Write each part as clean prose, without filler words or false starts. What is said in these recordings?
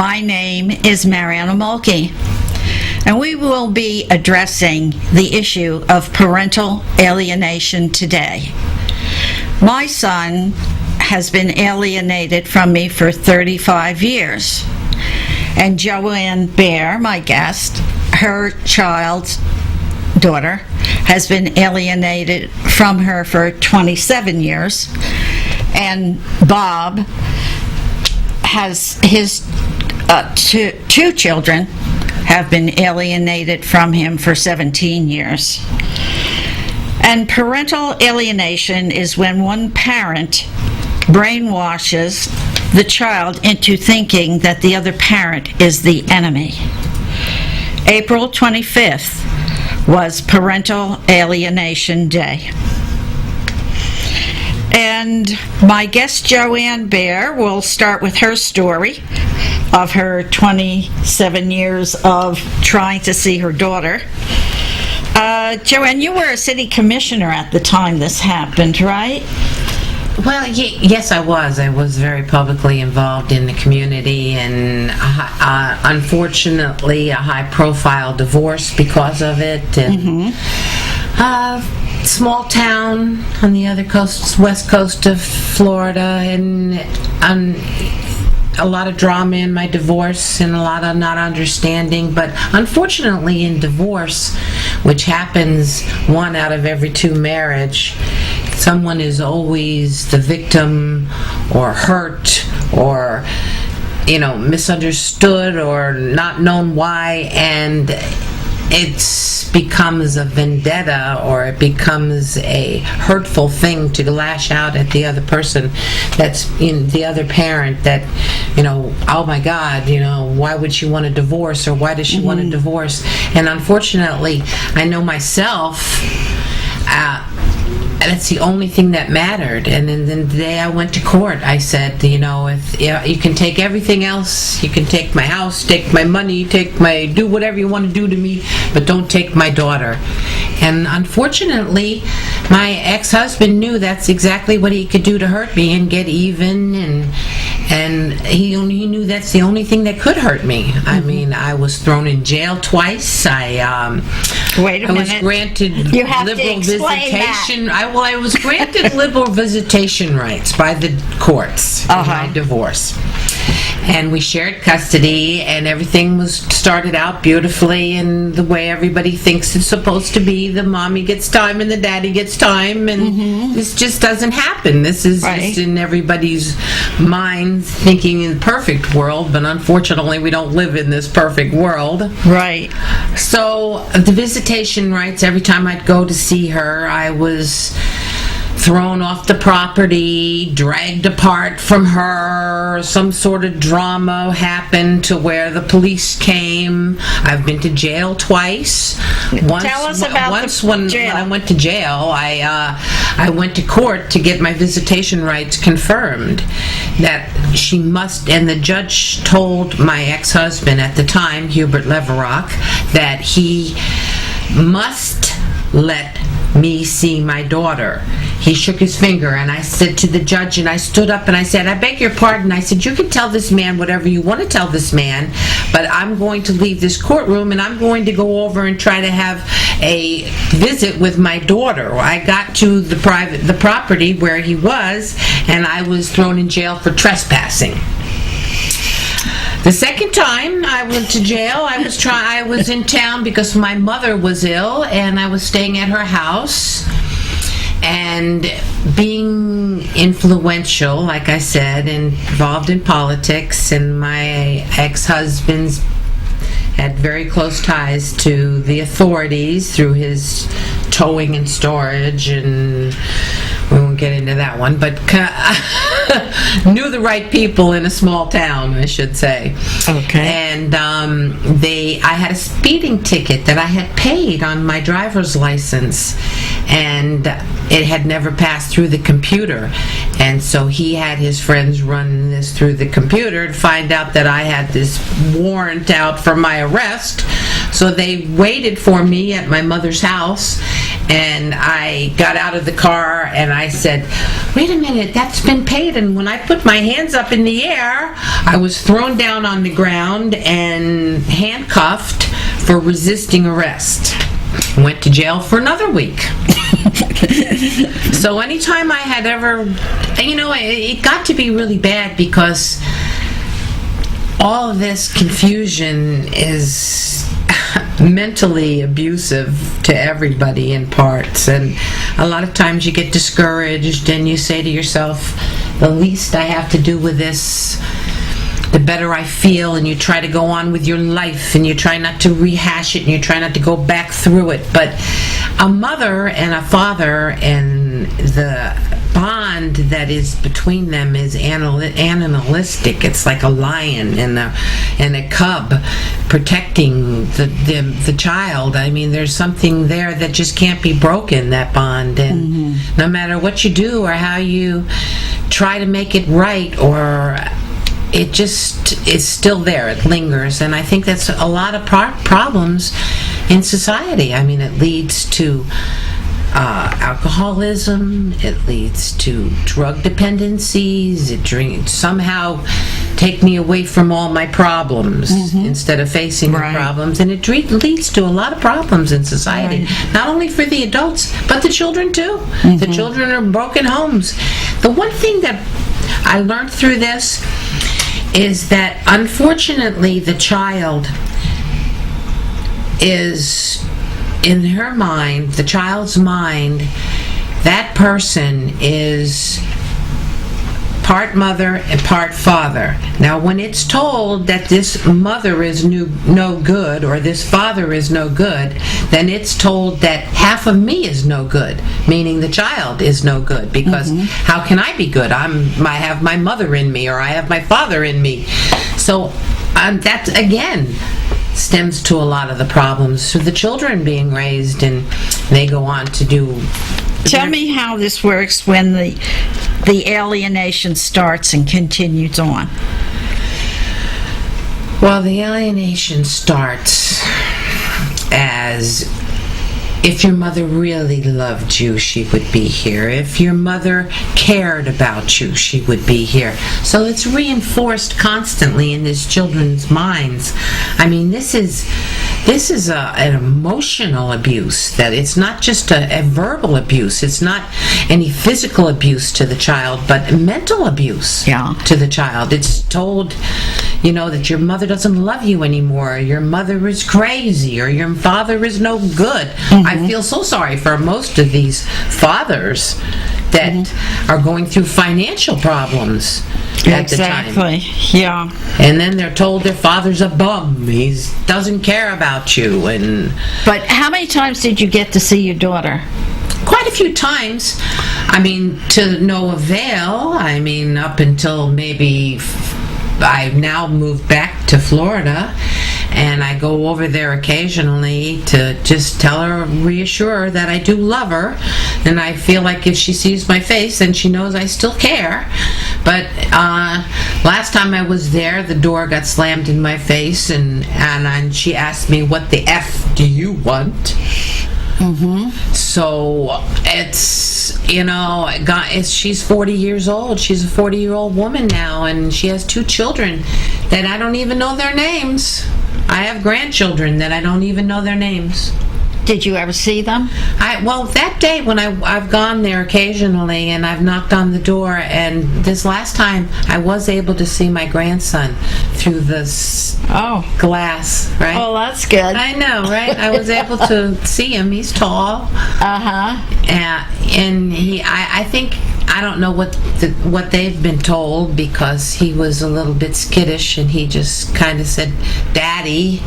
My name is Mariana Mulkey, and we will be addressing the issue of parental alienation today. My son has been alienated from me for 35 years, and Joanne Bear, my guest, her child's daughter, has been alienated from her for 27 years, and Bob has his two children have been alienated from him for 17 years. And parental alienation is when one parent brainwashes the child into thinking that the other parent is the enemy. April 25th was Parental Alienation Day. And my guest Joanne Bear will start with her story of her 27 years of trying to see her daughter. Joanne, you were a city commissioner at the time this happened, right? Well, yes, I was. I was very publicly involved in the community, and unfortunately, a high-profile divorce because of it. And small town on the other coast, west coast of Florida, and a lot of drama in my divorce and a lot of not understanding. But unfortunately, in divorce, which happens 1 out of every 2 marriage, someone is always the victim or hurt or misunderstood or not known why, and it becomes a vendetta, or it becomes a hurtful thing to lash out at the other person, that's in the other parent, that oh my God, why would she want a divorce, or why does she want a divorce? And unfortunately, I know myself, that's the only thing that mattered. And then the day I went to court, I said, if you can take everything else, you can take my house, take my money, do whatever you want to do to me, but don't take my daughter. And unfortunately, my ex-husband knew that's exactly what he could do to hurt me and get even, and he knew that's the only thing that could hurt me. I mean, I was thrown in jail twice. Wait a minute. I was granted you have liberal to explain visitation. That. I was granted liberal visitation rights by the courts in my divorce. And we shared custody, and everything was started out beautifully and the way everybody thinks it's supposed to be. The mommy gets time and the daddy gets time, and this just doesn't happen. This is just in everybody's minds, thinking in the perfect world, but unfortunately we don't live in this perfect world. Right. So the visitation rights, every time I'd go to see her, I was thrown off the property, dragged apart from her. Some sort of drama happened to where the police came. I've been to jail twice. Tell us about when I went to jail, I went to court to get my visitation rights confirmed. That she must, and the judge told my ex-husband at the time, Hubert Leverock, that he must let me see my daughter. He shook his finger, and I said to the judge, and I stood up and I said, I beg your pardon. I said, you can tell this man whatever you want to tell this man, but I'm going to leave this courtroom and I'm going to go over and try to have a visit with my daughter. I got to the property where he was, and I was thrown in jail for trespassing. The second time I went to jail, I was in town because my mother was ill, and I was staying at her house. And being influential, like I said, involved in politics, and my ex-husband's had very close ties to the authorities through his towing and storage, and we won't get into that one, but knew the right people in a small town, I should say. Okay. And I had a speeding ticket that I had paid on my driver's license, and it had never passed through the computer. And so he had his friends run this through the computer to find out that I had this warrant out for my arrest. So they waited for me at my mother's house, And I got out of the car and I said, wait a minute, that's been paid. And when I put my hands up in the air, I was thrown down on the ground and handcuffed for resisting arrest. Went to jail for another week. So anytime I had ever, it got to be really bad because all of this confusion is mentally abusive to everybody in parts, and a lot of times you get discouraged and you say to yourself, the least I have to do with this, the better I feel, and you try to go on with your life and you try not to rehash it and you try not to go back through it. But a mother and a father, and the bond that is between them is animalistic. It's like a lion and a cub protecting the child. I mean, there's something there that just can't be broken, that bond. And no matter what you do or how you try to make it right, or it just is still there. It lingers. And I think that's a lot of problems in society. I mean, it leads to alcoholism, it leads to drug dependencies, it somehow take me away from all my problems instead of facing the problems, and it leads to a lot of problems in society, not only for the adults, but the children too. The children are in broken homes. The one thing that I learned through this is that unfortunately the child is, in her mind, the child's mind, that person is part mother and part father. Now, when it's told that this mother is no good, or this father is no good, then it's told that half of me is no good, meaning the child is no good, because how can I be good? I have my mother in me, or I have my father in me. So that, again, stems to a lot of the problems for the children being raised, and they go on to do. Tell me how this works when the alienation starts and continues on. Well, the alienation starts as, if your mother really loved you, she would be here. If your mother cared about you, she would be here. So it's reinforced constantly in these children's minds. I mean, this is an emotional abuse, that it's not just a verbal abuse. It's not any physical abuse to the child, but mental abuse to the child. It's told, that your mother doesn't love you anymore, your mother is crazy, or your father is no good. I feel so sorry for most of these fathers that are going through financial problems at the time. Exactly, yeah. And then they're told their father's a bum, he doesn't care about you. But how many times did you get to see your daughter? Quite a few times. I mean, to no avail. I mean, up until maybe I've now moved back to Florida, and I go over there occasionally to just tell her, reassure her that I do love her, and I feel like if she sees my face, then she knows I still care. But last time I was there, the door got slammed in my face, and she asked me, what the F do you want? So she's 40 years old. She's a 40-year-old woman now, and she has 2 children that I don't even know their names. I have grandchildren that I don't even know their names. Did you ever see them? Well, that day when I've gone there occasionally, and I've knocked on the door, and this last time I was able to see my grandson through this glass, right? Oh, that's good. I know, right? I was able to see him. He's tall. And I think, I don't know what they've been told, because he was a little bit skittish, and he just kind of said, Daddy,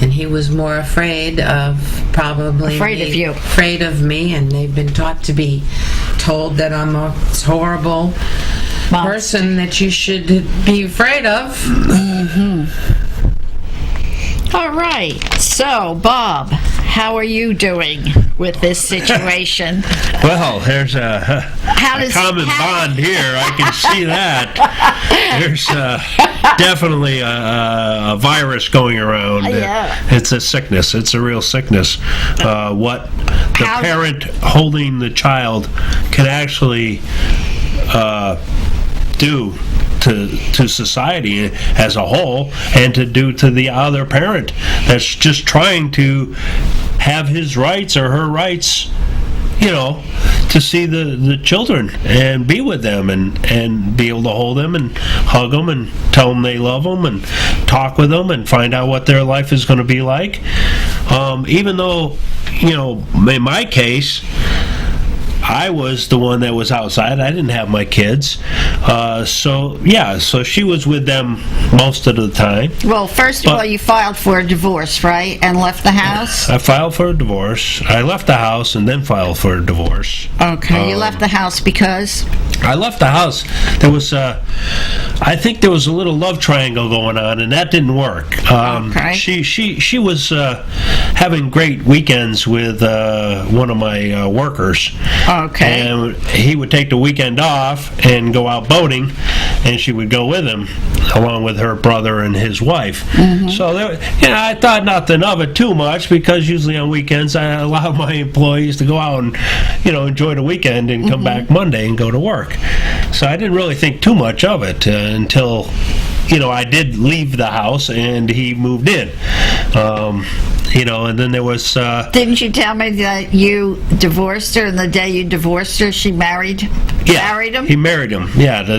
and he was more afraid of afraid of me, and they've been taught to be told that I'm a horrible person that you should be afraid of. All right. So, Bob, how are you doing with this situation? Well, there's a common bond here. I can see that. There's definitely a virus going around. Yeah. It's a sickness. It's a real sickness. What the parent holding the child can actually do to society as a whole, and to do to the other parent that's just trying to have his rights or her rights, to see the children and be with them and be able to hold them and hug them and tell them they love them and talk with them and find out what their life is going to be like. Even though, in my case, I was the one that was outside. I didn't have my kids. So she was with them most of the time. Well, first of all, you filed for a divorce, right? And left the house? I filed for a divorce. I left the house and then filed for a divorce. Okay. You left the house because? I left the house. There was, I think there was a little love triangle going on, and that didn't work. Okay. She was having great weekends with one of my workers. Okay. And he would take the weekend off and go out boating, and she would go with him, along with her brother and his wife. Mm-hmm. So I thought nothing of it too much, because usually on weekends I allow my employees to go out and enjoy the weekend and come back Monday and go to work. So I didn't really think too much of it until I did leave the house and he moved in. And then there was... Didn't you tell me that you divorced her, and the day you divorced her, she married him? He married him, yeah, the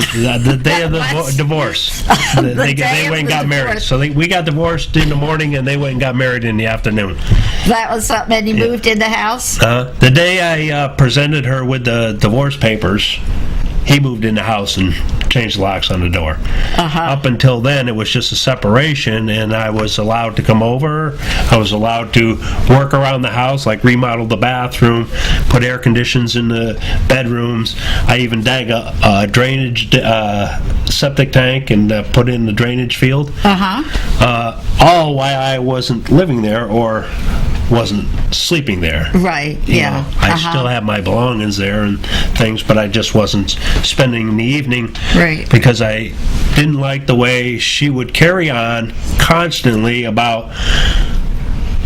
day of the divorce. They went and got married. So we got divorced in the morning, and they went and got married in the afternoon. That was something, and you moved in the house? The day I presented her with the divorce papers, he moved in the house and changed the locks on the door. Up until then, it was just a separation, and I was allowed to come over. I was allowed to work around the house, like remodel the bathroom, put air conditions in the bedrooms. I even dug a drainage septic tank and put in the drainage field. All while I wasn't living there or wasn't sleeping there. Right, yeah. I still have my belongings there and things, but I just wasn't spending the evening. Right. Because I didn't like the way she would carry on constantly about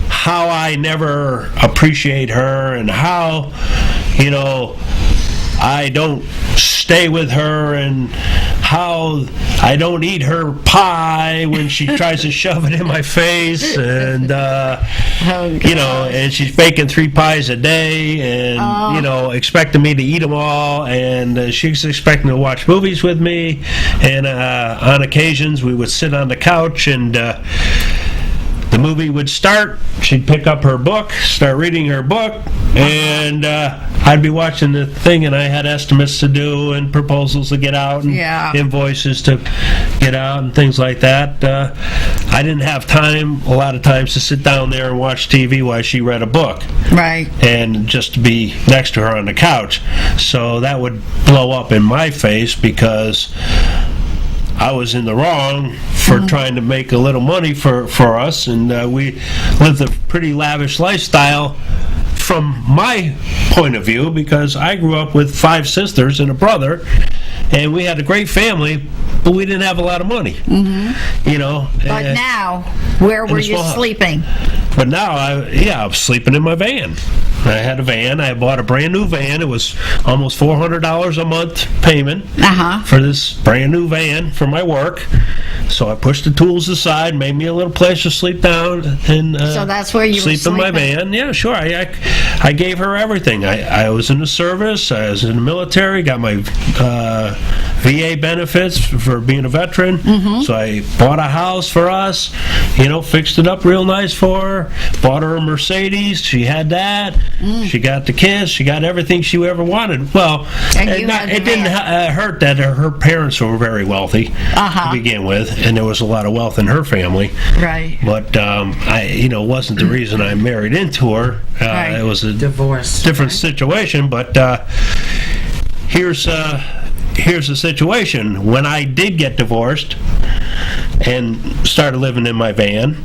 how I never appreciate her and how, I don't stay with her, and how I don't eat her pie when she tries to shove it in my face, and and she's baking 3 pies a day, and expecting me to eat them all, and she's expecting to watch movies with me, and on occasions we would sit on the couch, and the movie would start, she'd pick up her book, start reading her book, and I'd be watching the thing, and I had estimates to do and proposals to get out and invoices to get out and things like that. I didn't have time a lot of times to sit down there and watch TV while she read a book. Right. And just to be next to her on the couch. So that would blow up in my face, because I was in the wrong for trying to make a little money for us, and we lived a pretty lavish lifestyle from my point of view, because I grew up with 5 sisters and a brother, and we had a great family, but we didn't have a lot of money. But now, where were you sleeping? But now, I was sleeping in my van. I had a van. I bought a brand new van. It was almost $400 a month payment for this brand new van for my work. So I pushed the tools aside, made me a little place to sleep down, and so that's where you sleep in my van. Yeah, sure. I gave her everything. I was in the service. I was in the military. Got my VA benefits for being a veteran. So I bought a house for us. Fixed it up real nice for her. Bought her a Mercedes. She had that. She got the kids. She got everything she ever wanted. Well, it didn't hurt that her parents were very wealthy to begin with, and there was a lot of wealth in her family. Right. But wasn't the reason I married into her. It was a divorce, different situation. But here's the situation. When I did get divorced and started living in my van,